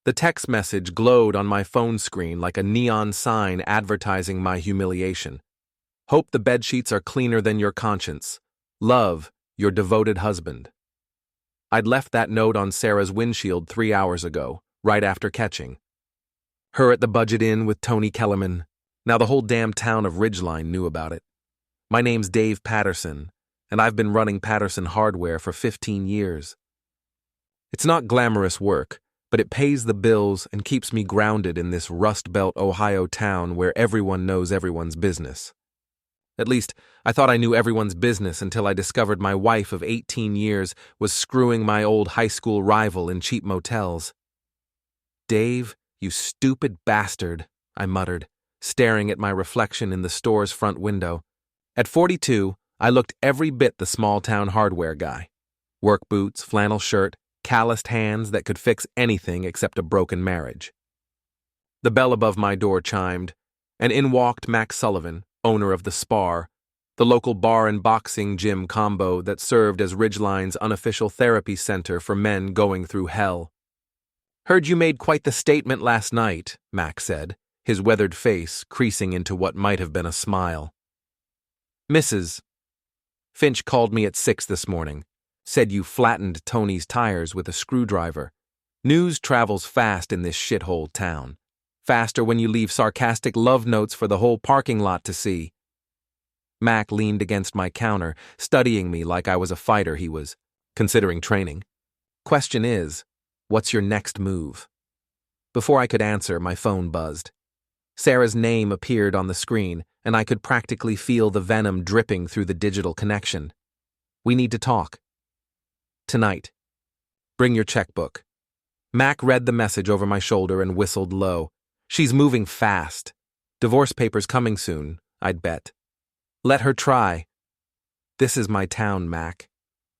The text message glowed on my phone screen like a neon sign advertising my humiliation. Hope the bedsheets are cleaner than your conscience. Love, your devoted husband. I'd left that note on Sarah's windshield 3 hours ago, right after catching her at the Budget Inn with Tony Kellerman. Now the whole damn town of Ridgeline knew about it. My name's Dave Patterson, and I've been running Patterson Hardware for 15 years. It's not glamorous work, but it pays the bills and keeps me grounded in this Rust Belt, Ohio town where everyone knows everyone's business. At least, I thought I knew everyone's business until I discovered my wife of 18 years was screwing my old high school rival in cheap motels. "Dave, you stupid bastard," I muttered, staring at my reflection in the store's front window. At 42, I looked every bit the small-town hardware guy. Work boots, flannel shirt, calloused hands that could fix anything except a broken marriage. The bell above my door chimed, and in walked Max Sullivan, owner of the Spar, the local bar and boxing gym combo that served as Ridgeline's unofficial therapy center for men going through hell. "Heard you made quite the statement last night," Max said, his weathered face creasing into what might have been a smile. "Mrs. Finch called me at 6 this morning. Said you flattened Tony's tires with a screwdriver. News travels fast in this shithole town. Faster when you leave sarcastic love notes for the whole parking lot to see." Mac leaned against my counter, studying me like I was a fighter he was, considering training. "Question is, what's your next move?" Before I could answer, my phone buzzed. Sarah's name appeared on the screen, and I could practically feel the venom dripping through the digital connection. "We need to talk. Tonight. Bring your checkbook." Mac read the message over my shoulder and whistled low. "She's moving fast. Divorce papers coming soon, I'd bet. Let her try. This is my town, Mac.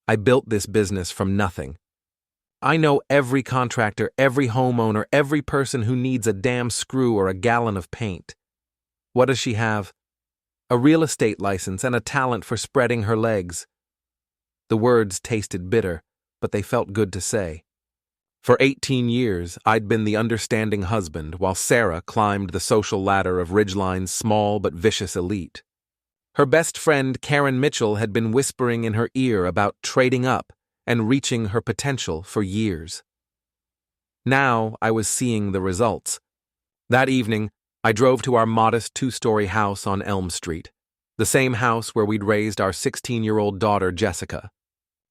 I built this business from nothing. I know every contractor, every homeowner, every person who needs a damn screw or a gallon of paint. What does she have? A real estate license and a talent for spreading her legs." The words tasted bitter, but they felt good to say. For 18 years, I'd been the understanding husband while Sarah climbed the social ladder of Ridgeline's small but vicious elite. Her best friend, Karen Mitchell, had been whispering in her ear about trading up and reaching her potential for years. Now I was seeing the results. That evening, I drove to our modest 2-story house on Elm Street, the same house where we'd raised our 16-year-old daughter, Jessica.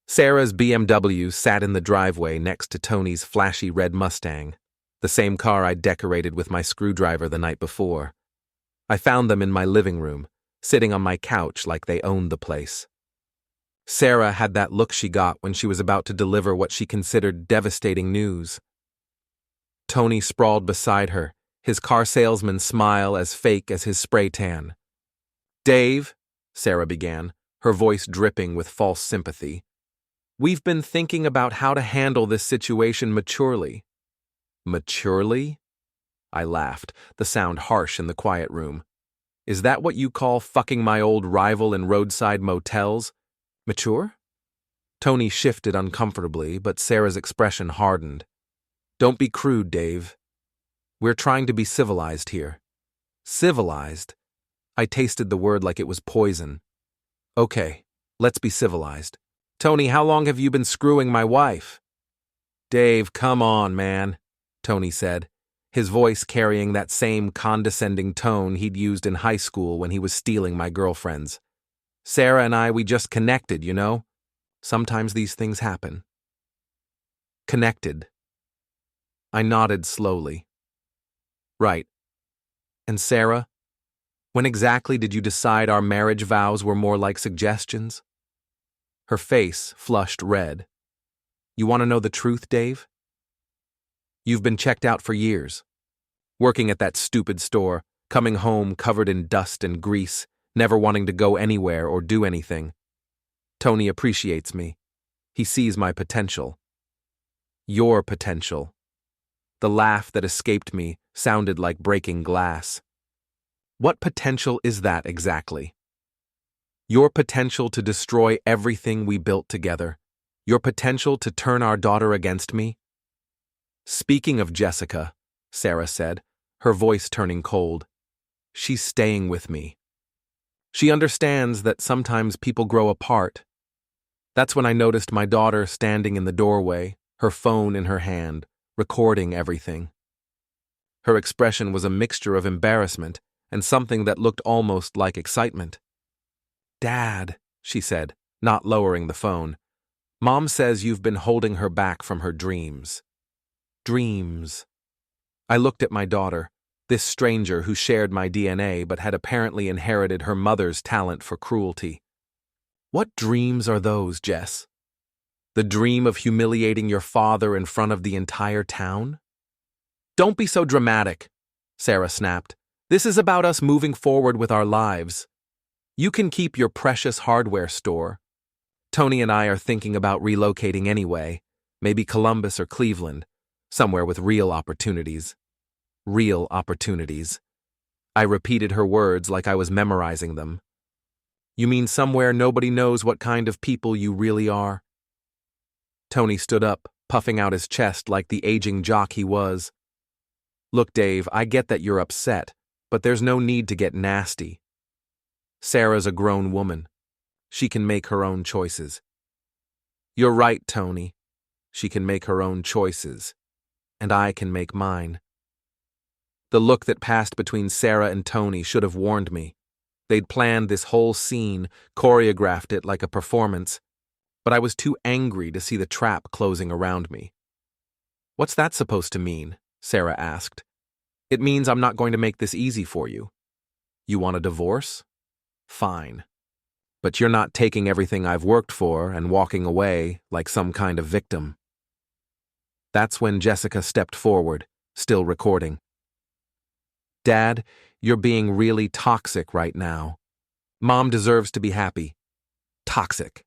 Sarah's BMW sat in the driveway next to Tony's flashy red Mustang, the same car I'd decorated with my screwdriver the night before. I found them in my living room, sitting on my couch like they owned the place. Sarah had that look she got when she was about to deliver what she considered devastating news. Tony sprawled beside her, his car salesman smile as fake as his spray tan. "Dave," Sarah began, her voice dripping with false sympathy, "we've been thinking about how to handle this situation maturely." "Maturely?" I laughed, the sound harsh in the quiet room. "Is that what you call fucking my old rival in roadside motels? Mature?" Tony shifted uncomfortably, but Sarah's expression hardened. "Don't be crude, Dave. We're trying to be civilized here." "Civilized?" I tasted the word like it was poison. "Okay, let's be civilized. Tony, how long have you been screwing my wife?" "Dave, come on, man," Tony said, his voice carrying that same condescending tone he'd used in high school when he was stealing my girlfriends. "Sarah and I, we just connected, you know? Sometimes these things happen." Connected. I nodded slowly. "Right. And Sarah, when exactly did you decide our marriage vows were more like suggestions?" Her face flushed red. "You want to know the truth, Dave? You've been checked out for years. Working at that stupid store, coming home covered in dust and grease, never wanting to go anywhere or do anything. Tony appreciates me. He sees my potential. Your potential." The laugh that escaped me sounded like breaking glass. "What potential is that exactly?" "Your potential to destroy everything we built together. Your potential to turn our daughter against me." Speaking of Jessica, Sarah said, her voice turning cold, she's staying with me. She understands that sometimes people grow apart. That's when I noticed my daughter standing in the doorway, her phone in her hand, recording everything. Her expression was a mixture of embarrassment and something that looked almost like excitement. "Dad," she said, not lowering the phone, "Mom says you've been holding her back from her dreams." Dreams. I looked at my daughter, this stranger who shared my DNA but had apparently inherited her mother's talent for cruelty. "What dreams are those, Jess? The dream of humiliating your father in front of the entire town?" "Don't be so dramatic," Sarah snapped. "This is about us moving forward with our lives. You can keep your precious hardware store. Tony and I are thinking about relocating anyway, maybe Columbus or Cleveland, somewhere with real opportunities." Real opportunities. I repeated her words like I was memorizing them. "You mean somewhere nobody knows what kind of people you really are?" Tony stood up, puffing out his chest like the aging jock he was. "Look, Dave, I get that you're upset, but there's no need to get nasty. Sarah's a grown woman. She can make her own choices." "You're right, Tony. She can make her own choices, and I can make mine." The look that passed between Sarah and Tony should have warned me. They'd planned this whole scene, choreographed it like a performance, but I was too angry to see the trap closing around me. "What's that supposed to mean?" Sarah asked. "It means I'm not going to make this easy for you. You want a divorce? Fine. But you're not taking everything I've worked for and walking away like some kind of victim." That's when Jessica stepped forward, still recording. "Dad, you're being really toxic right now. Mom deserves to be happy." Toxic.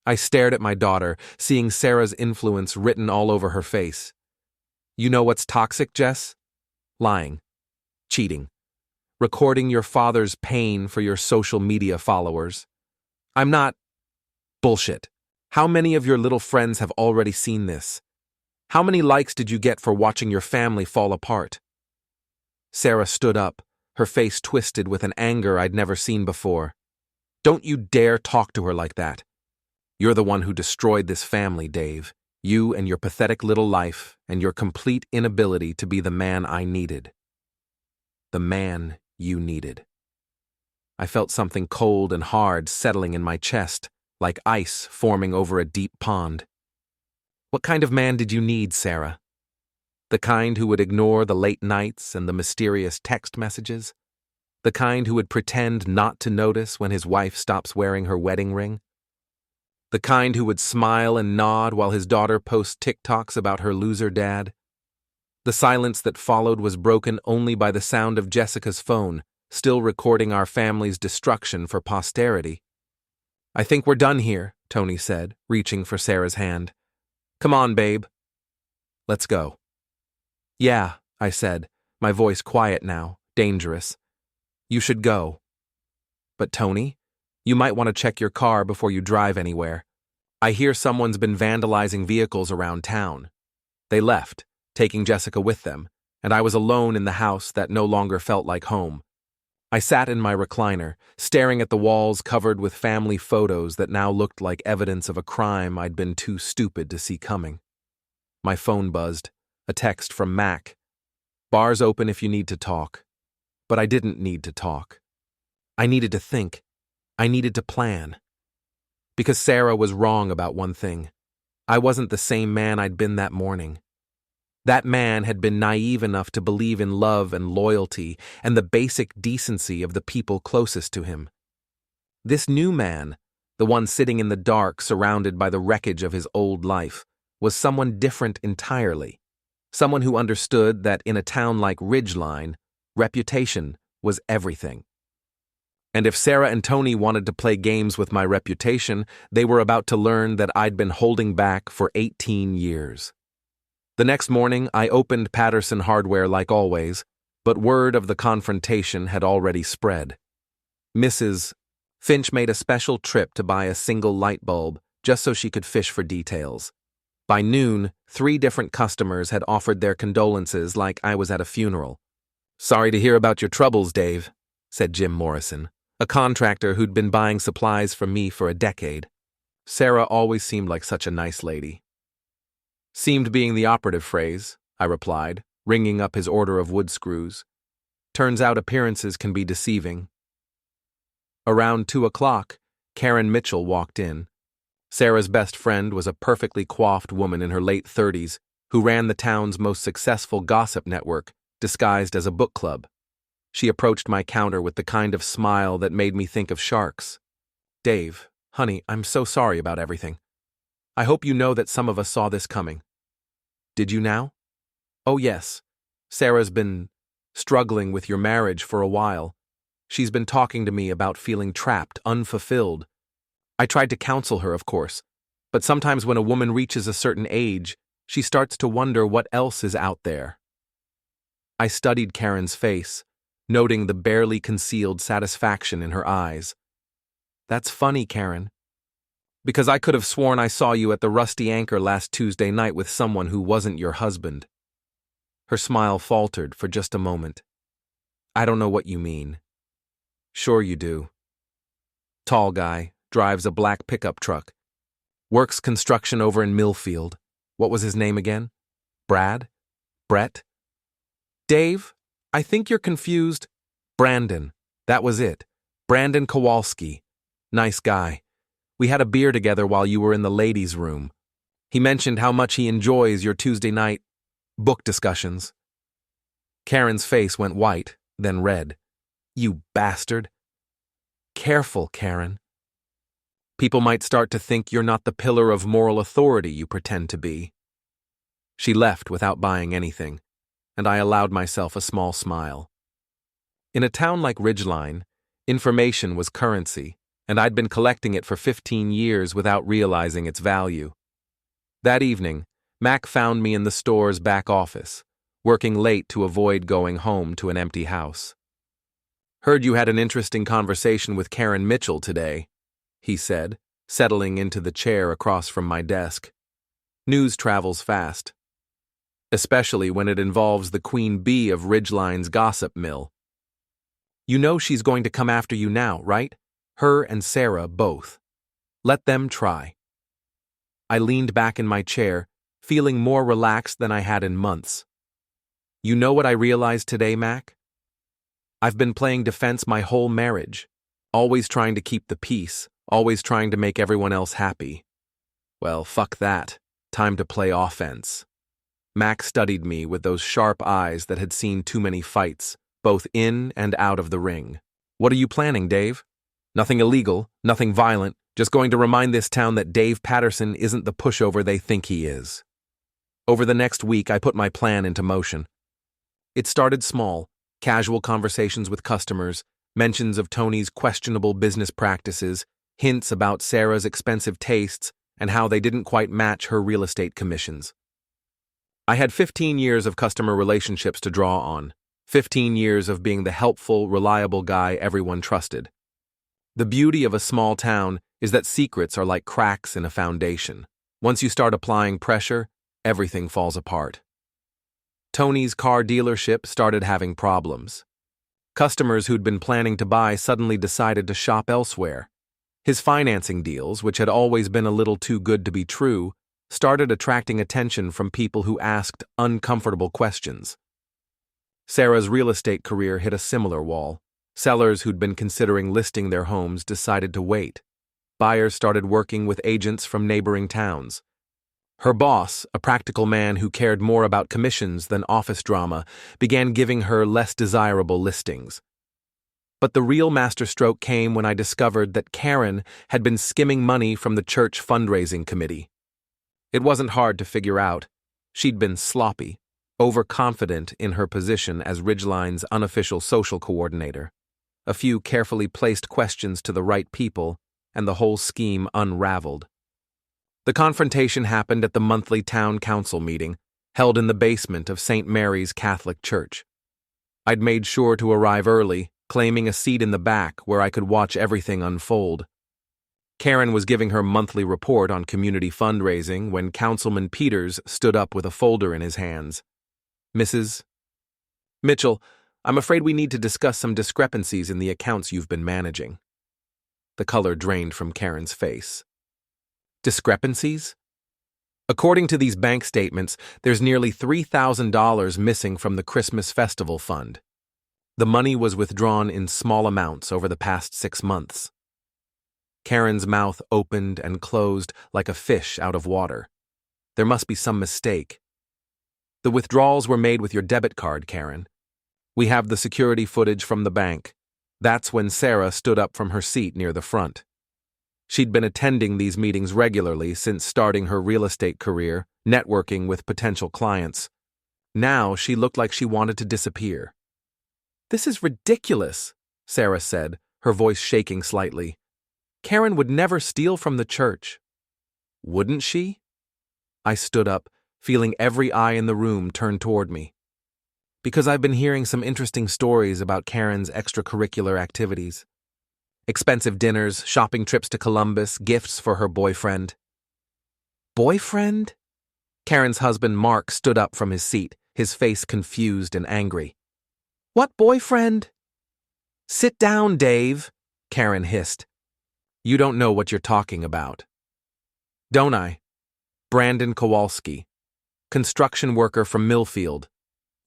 I stared at my daughter, seeing Sarah's influence written all over her face. "You know what's toxic, Jess? Lying. Cheating. Recording your father's pain for your social media followers. I'm not..." "Bullshit. How many of your little friends have already seen this? How many likes did you get for watching your family fall apart?" Sarah stood up, her face twisted with an anger I'd never seen before. "Don't you dare talk to her like that. You're the one who destroyed this family, Dave. You and your pathetic little life and your complete inability to be the man I needed. The man you needed." I felt something cold and hard settling in my chest, like ice forming over a deep pond. "What kind of man did you need, Sarah? The kind who would ignore the late nights and the mysterious text messages? The kind who would pretend not to notice when his wife stops wearing her wedding ring? The kind who would smile and nod while his daughter posts TikToks about her loser dad?" The silence that followed was broken only by the sound of Jessica's phone, still recording our family's destruction for posterity. "I think we're done here," Tony said, reaching for Sarah's hand. "Come on, babe. Let's go." "Yeah," I said, my voice quiet now, dangerous. "You should go. But Tony, you might want to check your car before you drive anywhere. I hear someone's been vandalizing vehicles around town." They left, taking Jessica with them, and I was alone in the house that no longer felt like home. I sat in my recliner, staring at the walls covered with family photos that now looked like evidence of a crime I'd been too stupid to see coming. My phone buzzed, a text from Mac. "Bar's open if you need to talk." But I didn't need to talk. I needed to think. I needed to plan. Because Sarah was wrong about one thing. I wasn't the same man I'd been that morning. That man had been naive enough to believe in love and loyalty and the basic decency of the people closest to him. This new man, the one sitting in the dark surrounded by the wreckage of his old life, was someone different entirely. Someone who understood that in a town like Ridgeline, reputation was everything. And if Sarah and Tony wanted to play games with my reputation, they were about to learn that I'd been holding back for 18 years. The next morning, I opened Patterson Hardware like always, but word of the confrontation had already spread. Mrs. Finch made a special trip to buy a single light bulb just so she could fish for details. By noon, 3 different customers had offered their condolences like I was at a funeral. "Sorry to hear about your troubles, Dave," said Jim Morrison, a contractor who'd been buying supplies from me for a decade. Sarah always seemed like such a nice lady. "Seemed" being the operative phrase, I replied, ringing up his order of wood screws. Turns out appearances can be deceiving. Around 2 o'clock, Karen Mitchell walked in. Sarah's best friend was a perfectly coiffed woman in her late 30s who ran the town's most successful gossip network, disguised as a book club. She approached my counter with the kind of smile that made me think of sharks. "Dave, honey, I'm so sorry about everything. I hope you know that some of us saw this coming." "Did you now?" "Oh yes. Sarah's been struggling with your marriage for a while. She's been talking to me about feeling trapped, unfulfilled. I tried to counsel her, of course, but sometimes when a woman reaches a certain age, she starts to wonder what else is out there." I studied Karen's face, noting the barely concealed satisfaction in her eyes. "That's funny, Karen. Because I could have sworn I saw you at the Rusty Anchor last Tuesday night with someone who wasn't your husband." Her smile faltered for just a moment. "I don't know what you mean." "Sure you do. Tall guy, drives a black pickup truck. Works construction over in Millfield. What was his name again? Brad? Brett? Dave, I think you're confused. Brandon. That was it. Brandon Kowalski. Nice guy. We had a beer together while you were in the ladies' room. He mentioned how much he enjoys your Tuesday night book discussions." Karen's face went white, then red. "You bastard." "Careful, Karen. People might start to think you're not the pillar of moral authority you pretend to be." She left without buying anything, and I allowed myself a small smile. In a town like Ridgeline, information was currency, and I'd been collecting it for 15 years without realizing its value. That evening, Mac found me in the store's back office, working late to avoid going home to an empty house. "Heard you had an interesting conversation with Karen Mitchell today," he said, settling into the chair across from my desk. "News travels fast, especially when it involves the queen bee of Ridgeline's gossip mill. You know she's going to come after you now, right? Her and Sarah both. Let them try." I leaned back in my chair, feeling more relaxed than I had in months. "You know what I realized today, Mac? I've been playing defense my whole marriage, always trying to keep the peace, always trying to make everyone else happy. Well, fuck that. Time to play offense." Mac studied me with those sharp eyes that had seen too many fights, both in and out of the ring. "What are you planning, Dave? Nothing illegal, nothing violent, just going to remind this town that Dave Patterson isn't the pushover they think he is." Over the next week, I put my plan into motion. It started small, casual conversations with customers, mentions of Tony's questionable business practices, hints about Sarah's expensive tastes, and how they didn't quite match her real estate commissions. I had 15 years of customer relationships to draw on, 15 years of being the helpful, reliable guy everyone trusted. The beauty of a small town is that secrets are like cracks in a foundation. Once you start applying pressure, everything falls apart. Tony's car dealership started having problems. Customers who'd been planning to buy suddenly decided to shop elsewhere. His financing deals, which had always been a little too good to be true, started attracting attention from people who asked uncomfortable questions. Sarah's real estate career hit a similar wall. Sellers who'd been considering listing their homes decided to wait. Buyers started working with agents from neighboring towns. Her boss, a practical man who cared more about commissions than office drama, began giving her less desirable listings. But the real masterstroke came when I discovered that Karen had been skimming money from the church fundraising committee. It wasn't hard to figure out. She'd been sloppy, overconfident in her position as Ridgeline's unofficial social coordinator. A few carefully placed questions to the right people, and the whole scheme unraveled. The confrontation happened at the monthly town council meeting, held in the basement of St. Mary's Catholic Church. I'd made sure to arrive early, claiming a seat in the back where I could watch everything unfold. Karen was giving her monthly report on community fundraising when Councilman Peters stood up with a folder in his hands. Mrs. Mitchell, I'm afraid we need to discuss some discrepancies in the accounts you've been managing. The color drained from Karen's face. Discrepancies? According to these bank statements, there's nearly $3,000 missing from the Christmas Festival Fund. The money was withdrawn in small amounts over the past 6 months. Karen's mouth opened and closed like a fish out of water. There must be some mistake. The withdrawals were made with your debit card, Karen. We have the security footage from the bank. That's when Sarah stood up from her seat near the front. She'd been attending these meetings regularly since starting her real estate career, networking with potential clients. Now she looked like she wanted to disappear. This is ridiculous, Sarah said, her voice shaking slightly. Karen would never steal from the church. Wouldn't she? I stood up, feeling every eye in the room turn toward me. Because I've been hearing some interesting stories about Karen's extracurricular activities. Expensive dinners, shopping trips to Columbus, gifts for her boyfriend. Boyfriend? Karen's husband, Mark, stood up from his seat, his face confused and angry. What boyfriend? Sit down, Dave, Karen hissed. You don't know what you're talking about. Don't I? Brandon Kowalski, construction worker from Millfield.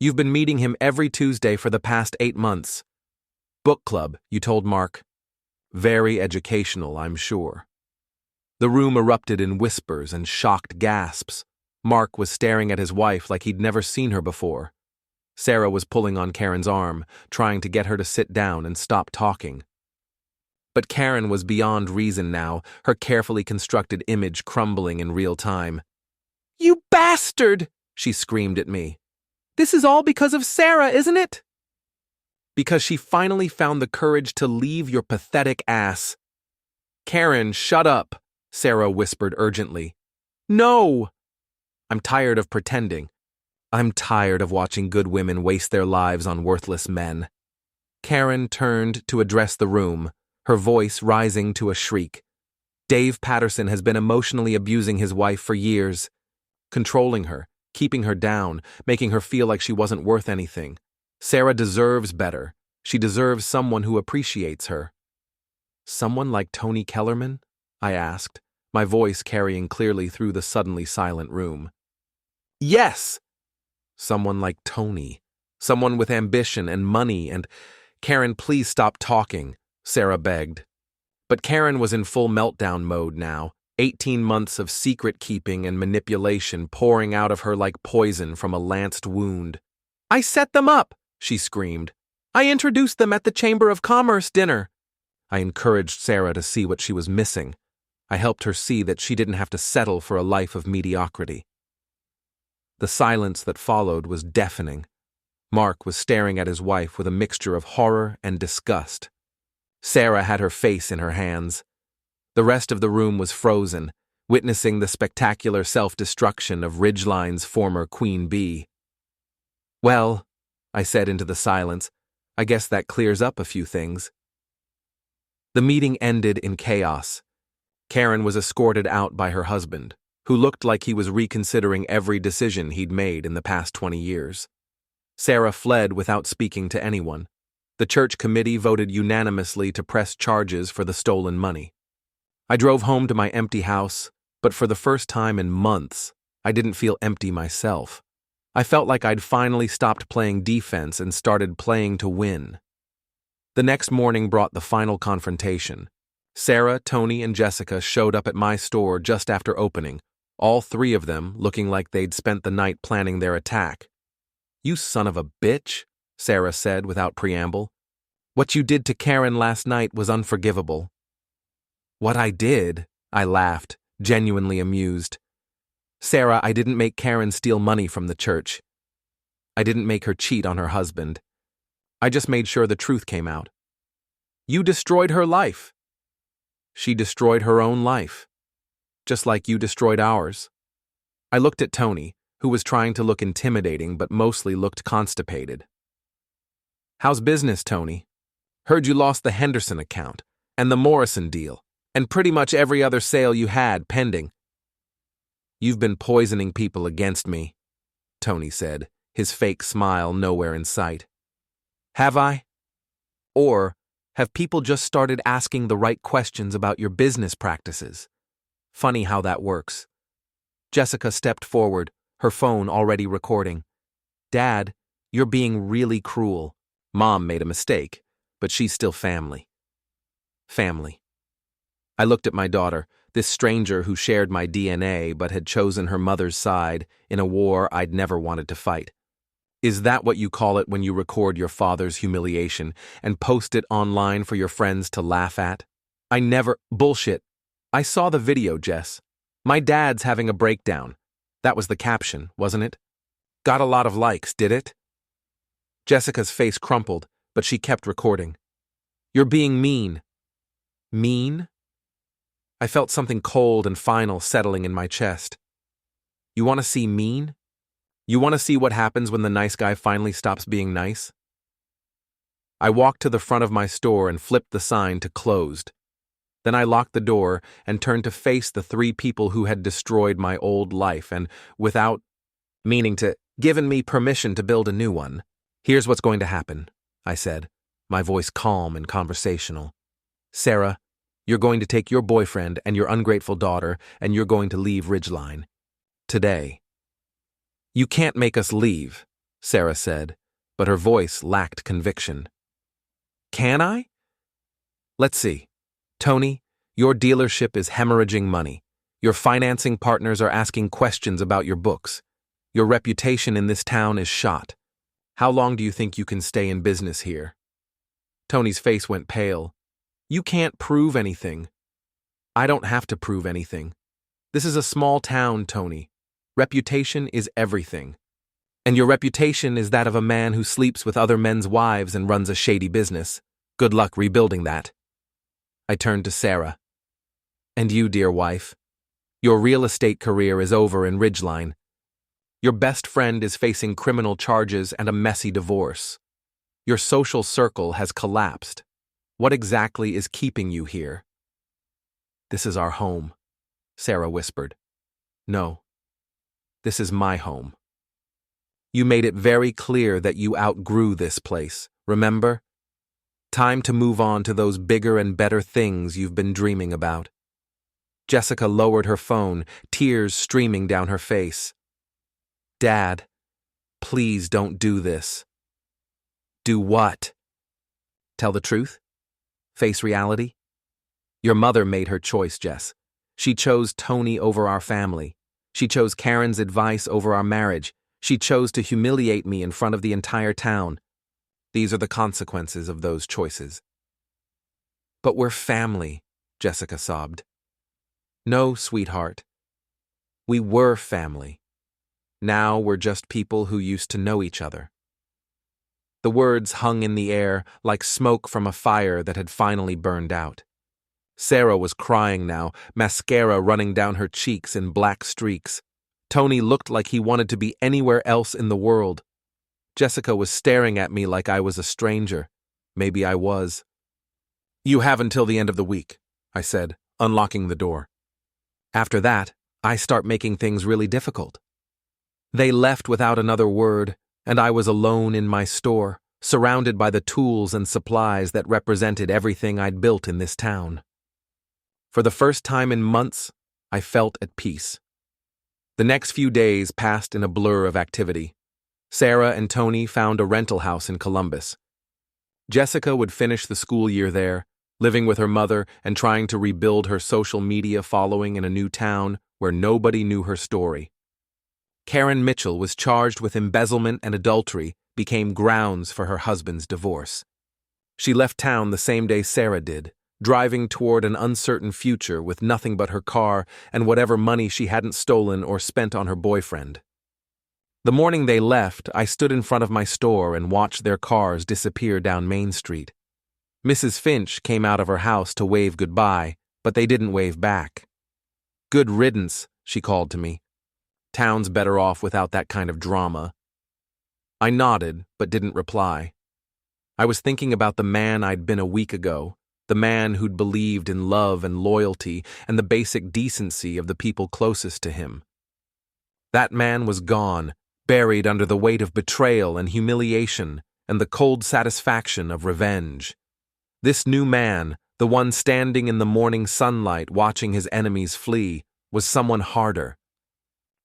You've been meeting him every Tuesday for the past 8 months. Book club, you told Mark. Very educational, I'm sure. The room erupted in whispers and shocked gasps. Mark was staring at his wife like he'd never seen her before. Sarah was pulling on Karen's arm, trying to get her to sit down and stop talking. But Karen was beyond reason now, her carefully constructed image crumbling in real time. You bastard! She screamed at me. This is all because of Sarah, isn't it? Because she finally found the courage to leave your pathetic ass. Karen, shut up, Sarah whispered urgently. No! I'm tired of pretending. I'm tired of watching good women waste their lives on worthless men. Karen turned to address the room, her voice rising to a shriek. Dave Patterson has been emotionally abusing his wife for years, controlling her, keeping her down, making her feel like she wasn't worth anything. Sarah deserves better. She deserves someone who appreciates her. Someone like Tony Kellerman? I asked, my voice carrying clearly through the suddenly silent room. Yes! Someone like Tony. Someone with ambition and money and… Karen, please stop talking, Sarah begged. But Karen was in full meltdown mode now, 18 months of secret keeping and manipulation pouring out of her like poison from a lanced wound. I set them up, she screamed. I introduced them at the Chamber of Commerce dinner. I encouraged Sarah to see what she was missing. I helped her see that she didn't have to settle for a life of mediocrity. The silence that followed was deafening. Mark was staring at his wife with a mixture of horror and disgust. Sarah had her face in her hands. The rest of the room was frozen, witnessing the spectacular self-destruction of Ridgeline's former queen bee. Well, I said into the silence, I guess that clears up a few things. The meeting ended in chaos. Karen was escorted out by her husband, who looked like he was reconsidering every decision he'd made in the past 20 years. Sarah fled without speaking to anyone. The church committee voted unanimously to press charges for the stolen money. I drove home to my empty house, but for the first time in months, I didn't feel empty myself. I felt like I'd finally stopped playing defense and started playing to win. The next morning brought the final confrontation. Sarah, Tony, and Jessica showed up at my store just after opening, all 3 of them looking like they'd spent the night planning their attack. You son of a bitch, Sarah said without preamble. What you did to Karen last night was unforgivable. What I did? I laughed, genuinely amused. Sarah, I didn't make Karen steal money from the church. I didn't make her cheat on her husband. I just made sure the truth came out. You destroyed her life. She destroyed her own life, just like you destroyed ours. I looked at Tony, who was trying to look intimidating but mostly looked constipated. How's business, Tony? Heard you lost the Henderson account and the Morrison deal. And pretty much every other sale you had pending. You've been poisoning people against me, Tony said, his fake smile nowhere in sight. Have I? Or have people just started asking the right questions about your business practices? Funny how that works. Jessica stepped forward, her phone already recording. Dad, you're being really cruel. Mom made a mistake, but she's still family. Family. I looked at my daughter, this stranger who shared my DNA but had chosen her mother's side in a war I'd never wanted to fight. Is that what you call it when you record your father's humiliation and post it online for your friends to laugh at? Bullshit. I saw the video, Jess. My dad's having a breakdown. That was the caption, wasn't it? Got a lot of likes, did it? Jessica's face crumpled, but she kept recording. You're being mean. Mean? I felt something cold and final settling in my chest. You want to see mean? You want to see what happens when the nice guy finally stops being nice? I walked to the front of my store and flipped the sign to closed. Then I locked the door and turned to face the 3 people who had destroyed my old life and, without meaning to, given me permission to build a new one. Here's what's going to happen, I said, my voice calm and conversational. Sarah, you're going to take your boyfriend and your ungrateful daughter and you're going to leave Ridgeline. Today. You can't make us leave, Sarah said, but her voice lacked conviction. Can I? Let's see. Tony, your dealership is hemorrhaging money. Your financing partners are asking questions about your books. Your reputation in this town is shot. How long do you think you can stay in business here? Tony's face went pale. You can't prove anything. I don't have to prove anything. This is a small town, Tony. Reputation is everything. And your reputation is that of a man who sleeps with other men's wives and runs a shady business. Good luck rebuilding that. I turned to Sarah. And you, dear wife. Your real estate career is over in Ridgeline. Your best friend is facing criminal charges and a messy divorce. Your social circle has collapsed. What exactly is keeping you here? This is our home, Sarah whispered. No. This is my home. You made it very clear that you outgrew this place, remember? Time to move on to those bigger and better things you've been dreaming about. Jessica lowered her phone, tears streaming down her face. Dad, please don't do this. Do what? Tell the truth? Face reality? Your mother made her choice, Jess. She chose Tony over our family. She chose Karen's advice over our marriage. She chose to humiliate me in front of the entire town. These are the consequences of those choices. But we're family, Jessica sobbed. No, sweetheart. We were family. Now we're just people who used to know each other. The words hung in the air like smoke from a fire that had finally burned out. Sarah was crying now, mascara running down her cheeks in black streaks. Tony looked like he wanted to be anywhere else in the world. Jessica was staring at me like I was a stranger. Maybe I was. You have until the end of the week, I said, unlocking the door. After that, I start making things really difficult. They left without another word, and I was alone in my store, surrounded by the tools and supplies that represented everything I'd built in this town. For the first time in months, I felt at peace. The next few days passed in a blur of activity. Sarah and Tony found a rental house in Columbus. Jessica would finish the school year there, living with her mother and trying to rebuild her social media following in a new town where nobody knew her story. Karen Mitchell was charged with embezzlement and adultery, became grounds for her husband's divorce. She left town the same day Sarah did, driving toward an uncertain future with nothing but her car and whatever money she hadn't stolen or spent on her boyfriend. The morning they left, I stood in front of my store and watched their cars disappear down Main Street. Mrs. Finch came out of her house to wave goodbye, but they didn't wave back. Good riddance, she called to me. Town's better off without that kind of drama. I nodded, but didn't reply. I was thinking about the man I'd been a week ago, the man who'd believed in love and loyalty and the basic decency of the people closest to him. That man was gone, buried under the weight of betrayal and humiliation and the cold satisfaction of revenge. This new man, the one standing in the morning sunlight watching his enemies flee, was someone harder.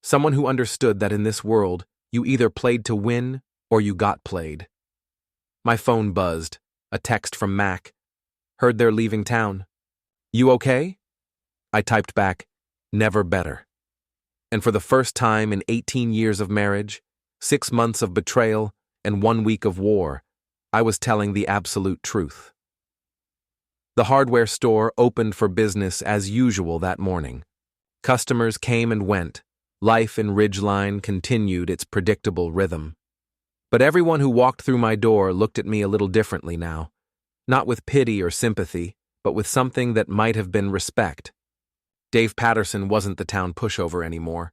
Someone who understood that in this world, you either played to win or you got played. My phone buzzed, a text from Mac. Heard they're leaving town. You okay? I typed back, never better. And for the first time in 18 years of marriage, 6 months of betrayal, and 1 week of war, I was telling the absolute truth. The hardware store opened for business as usual that morning. Customers came and went. Life in Ridgeline continued its predictable rhythm. But everyone who walked through my door looked at me a little differently now. Not with pity or sympathy, but with something that might have been respect. Dave Patterson wasn't the town pushover anymore.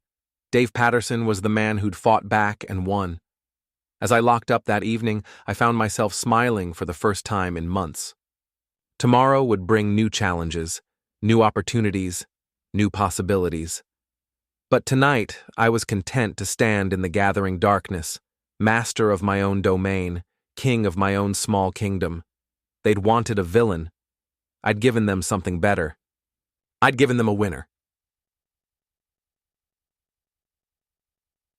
Dave Patterson was the man who'd fought back and won. As I locked up that evening, I found myself smiling for the first time in months. Tomorrow would bring new challenges, new opportunities, new possibilities. But tonight, I was content to stand in the gathering darkness, master of my own domain, king of my own small kingdom. They'd wanted a villain. I'd given them something better. I'd given them a winner.